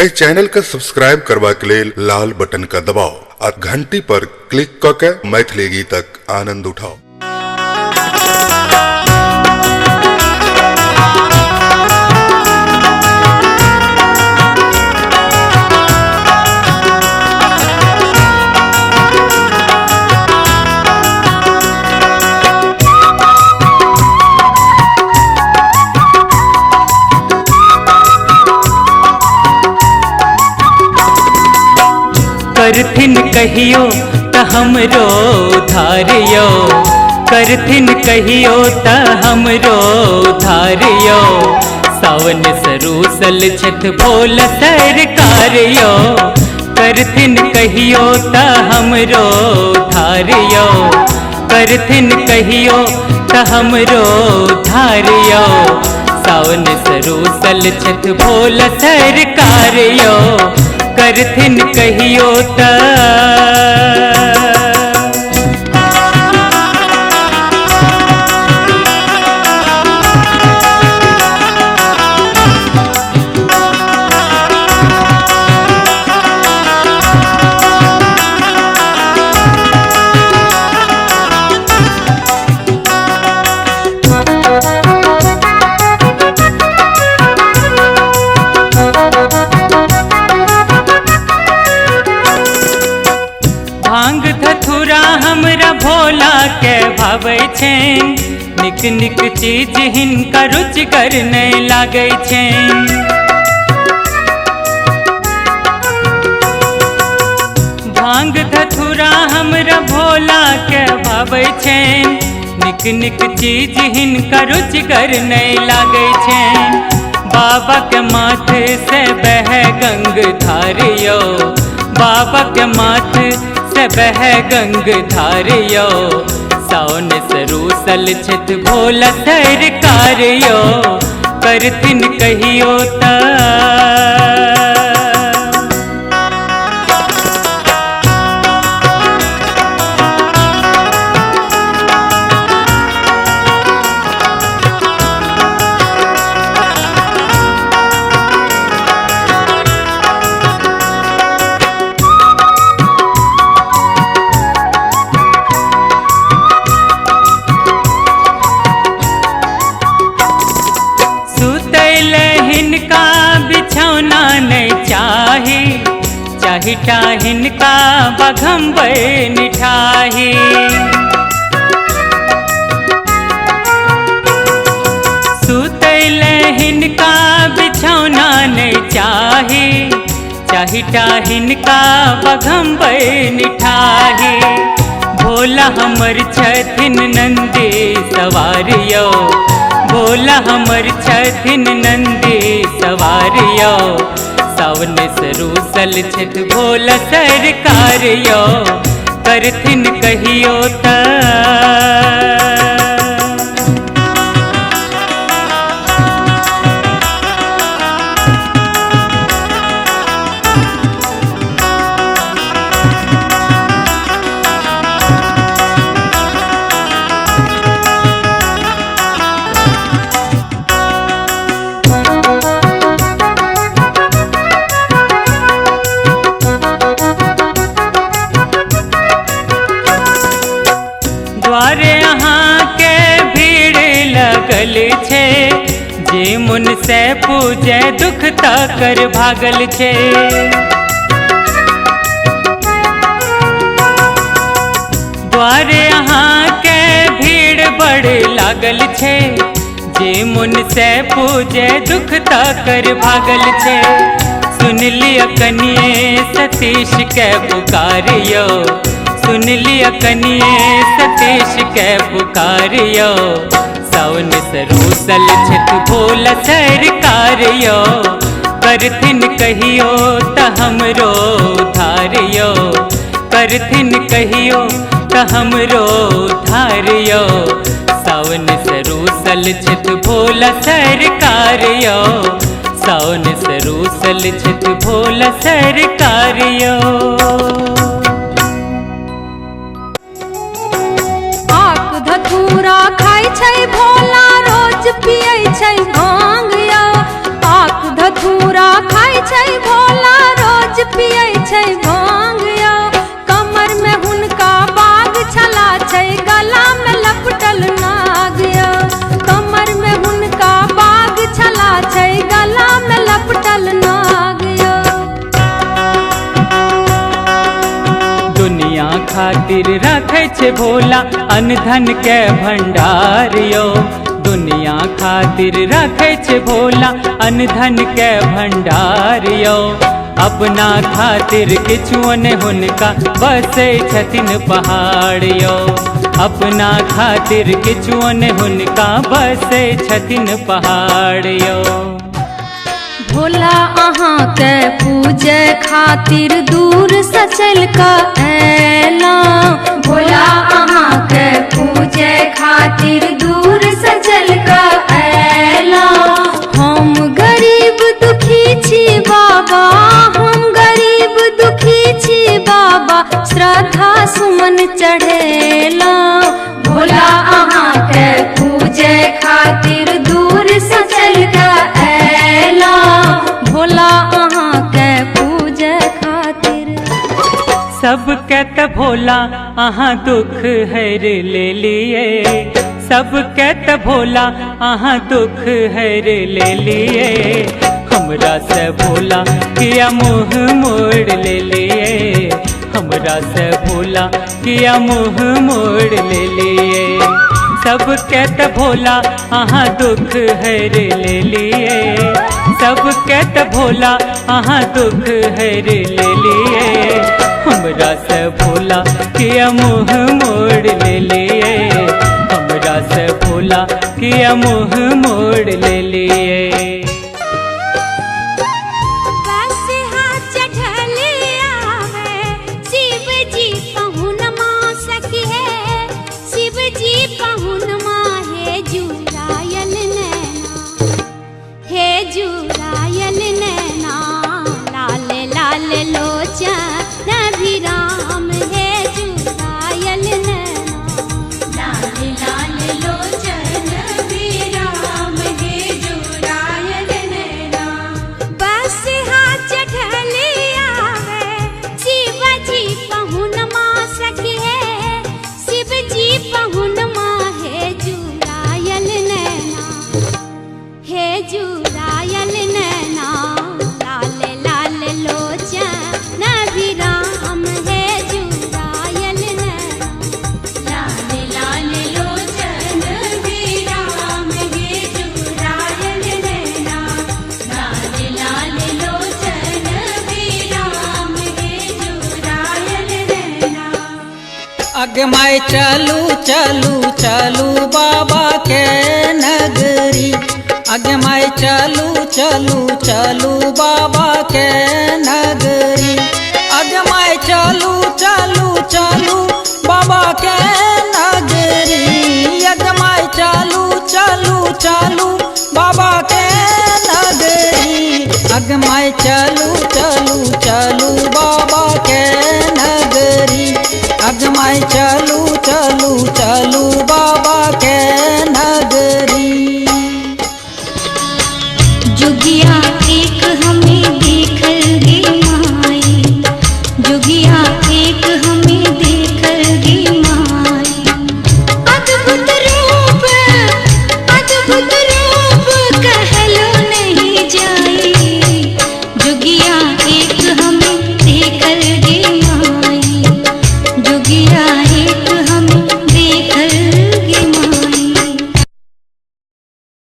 ए channel का subscribe करवा के लेल लाल बटन का दबाओ और घंटी पर क्लिक करके मैथिली गीतक आनंद उठाओ। करथिन कहियो त हमरो धारियो, करथिन कहियो त हमरो धारियो, सावन सरूसल छठ भोल सरकारियो। करथिन कहियो त हमरो धारियो, करथिन कहियो त हमरो धारियो, सावन सरूसल छठ भोल सरकारियो। करथिन कहियो त भांग धतूरा हमरा भोला के भावे छै, निक निक चीज हिनका रुचिकर नहीं लागे छै। भांग धतूरा हमरा भोला के भावे छै, निक निक चीज हिनका रुचिकर नहीं लागे छै। बाबा के माथे से बह गंग धारियो, बाबा के माथे से बह गंग धारियो, सावन सरूसल छठ भोला सरकारियो। करथिन कहियो त हिनका बिछौना नहीं चाही, चाहिटा हिनका बघम्बर निठाही। सुतैल हिनका बिछौना नहीं चाही, चाहिटा हिनका बघम्बर निठाही। भोला हमर छथिन नंदी सवारियो, भोला हमर छथिन नंदी सवारियो, सावन सरूसल छठ भोला सरकारियो। करथिन कहियो त द्वारे यहाँ के भीड़ लगल छे, जे मुन से पूजे दुख ताकर भागल छे। द्वारे यहाँ के भीड़ बड़ लागल छे, जे मुन से पूजे दुख ताकर भागल छे। सुन लिया कनिए सतीश के पुकारियो, सुन लिया कनिए सतीश के पुकारियो, सावन सरूसल छठ भोला सरकारियो। करथिन कहियो त हमरो धारियो, करथिन कहियो त हमरो धारियो, सावन सरूसल छठ भोला सरकारियो, सावन सरूसल छठ भोला सरकारियो। धतूरा खाई छै भोला रोज पियै छै भांग, या आक धतूरा खाई छै भोला खातिर रखे छे भोला अन्न धन के भंडार यो। दुनिया खातिर रखे छे भोला अन्न धन के भंडार यो। अपना खातिर किछुअन हुनका बसे छथिन पहाड़ यो। अपना खातिर किछुअन हुनका बसे छथिन पहाड़ यो। भोला अहाँ के पूजे खातिर दूर से चल कर ऐला। भोला अहाँ के पूजे खातिर दूर से चल कर ऐला। हम गरीब दुखी छी बाबा, हम गरीब दुखी छी बाबा, श्रद्धा सुमन चढ़ेला। भोला अहाँ के पूजे खातिर दूर से चल कर ऐला। भोला अहाँ के पूजे खातिर। सबके त भोला अहाँ दुख हर ले लिए। सबके त भोला अहाँ दुख हर ले लिए। हमरा से भोला किया मुँह मोड़ ले लिए। हमरा से भोला किया मुँह मोड़ ले लिए। सबके त भोला अहाँ दुख हर ले लिए। सबके त भोला अहाँ दुख हर ले लिए। हमरा से भोला किया मुँह मोड़ ले लिए। हमरा से भोला किया मुँह मोड़ ले लिए। अगमाय चलू चलू चलू बाबा के नगरी। अगमाय चलू चलू चलू बाबा के नगरी। अगमाय चलू चलू चलू बाबा के नगरी। अगमाय चलू चलू चलू बाबा के नगरी। अगमाय चलू चलू चलू बाबा के नगरी। अगमाय चलू चलू चलू बाबा के नगरी। जुगिया एक हमें देखल गे माई। जुगिया एक हमें देखल गे माई। अद्भुत रूप कहलो नहीं जाई। जुगिया एक